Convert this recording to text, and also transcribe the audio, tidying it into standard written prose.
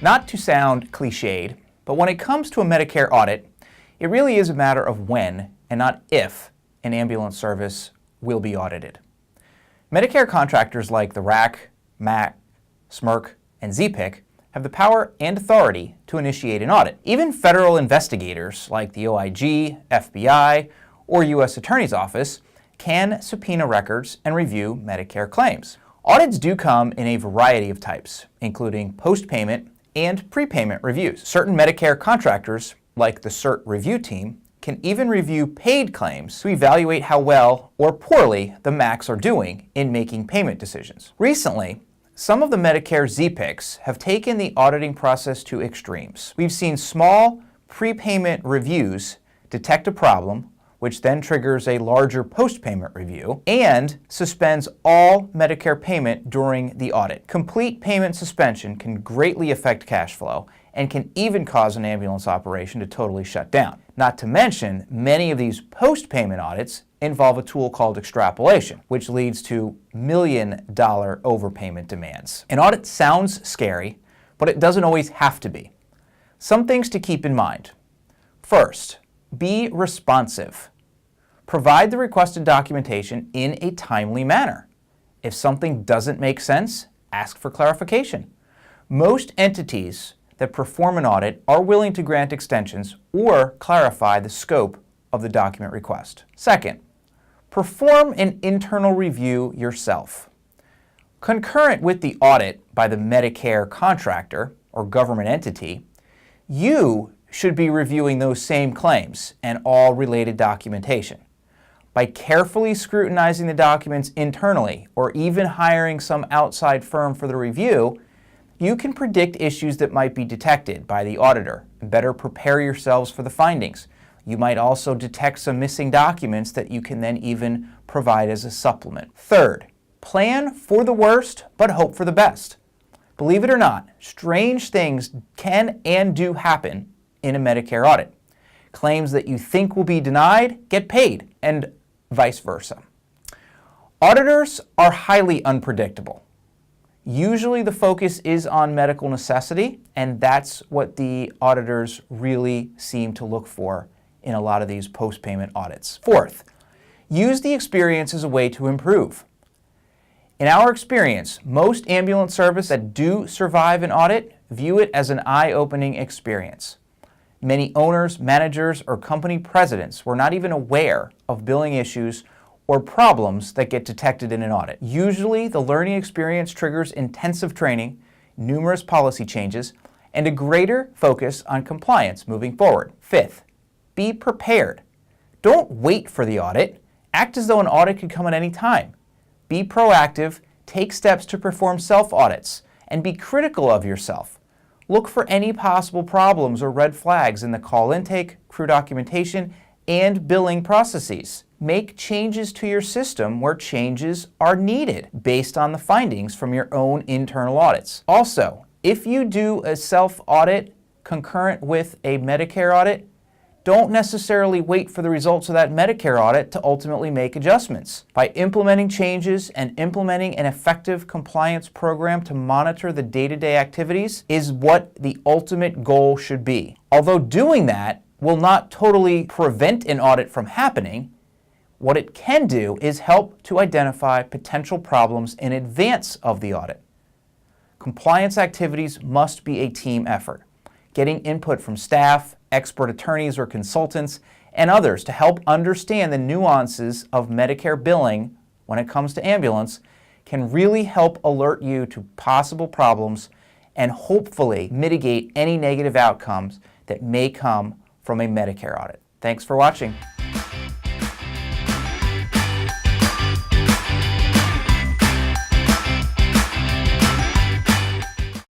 Not to sound cliched, but when it comes to a Medicare audit, it really is a matter of when and not if an ambulance service will be audited. Medicare contractors like the RAC, MAC, SMRC, and ZPIC have the power and authority to initiate an audit. Even federal investigators like the OIG, FBI, or U.S. Attorney's Office can subpoena records and review Medicare claims. Audits do come in a variety of types, including post-payment and prepayment reviews. Certain Medicare contractors, like the CERT review team, can even review paid claims to evaluate how well or poorly the MACs are doing in making payment decisions. Recently, some of the Medicare ZPICs have taken the auditing process to extremes. We've seen small prepayment reviews detect a problem, which then triggers a larger post-payment review and suspends all Medicare payment during the audit. Complete payment suspension can greatly affect cash flow and can even cause an ambulance operation to totally shut down. Not to mention, many of these post-payment audits involve a tool called extrapolation, which leads to million-dollar overpayment demands. An audit sounds scary, but it doesn't always have to be. Some things to keep in mind. First, be responsive. Provide the requested documentation in a timely manner. If something doesn't make sense, ask for clarification. Most entities that perform an audit are willing to grant extensions or clarify the scope of the document request. Second, perform an internal review yourself. Concurrent with the audit by the Medicare contractor or government entity, you should be reviewing those same claims and all related documentation. By carefully scrutinizing the documents internally or even hiring some outside firm for the review, you can predict issues that might be detected by the auditor and better prepare yourselves for the findings. You might also detect some missing documents that you can then even provide as a supplement. Third, plan for the worst but hope for the best. Believe it or not, strange things can and do happen in a Medicare audit. Claims that you think will be denied get paid, and vice versa. Auditors are highly unpredictable. Usually the focus is on medical necessity, and that's what the auditors really seem to look for in a lot of these post-payment audits. Fourth, use the experience as a way to improve. In our experience, most ambulance services that do survive an audit view it as an eye-opening experience. Many owners, managers, or company presidents were not even aware of billing issues or problems that get detected in an audit. Usually, the learning experience triggers intensive training, numerous policy changes, and a greater focus on compliance moving forward. Fifth, be prepared. Don't wait for the audit. Act as though an audit could come at any time. Be proactive, take steps to perform self-audits, and be critical of yourself. Look for any possible problems or red flags in the call intake, crew documentation, and billing processes. Make changes to your system where changes are needed based on the findings from your own internal audits. Also, if you do a self-audit concurrent with a Medicare audit, don't necessarily wait for the results of that Medicare audit to ultimately make adjustments. By implementing changes and implementing an effective compliance program to monitor the day-to-day activities is what the ultimate goal should be. Although doing that will not totally prevent an audit from happening, what it can do is help to identify potential problems in advance of the audit. Compliance activities must be a team effort. Getting input from staff, expert attorneys or consultants, and others to help understand the nuances of Medicare billing when it comes to ambulance can really help alert you to possible problems and hopefully mitigate any negative outcomes that may come from a Medicare audit. Thanks for watching.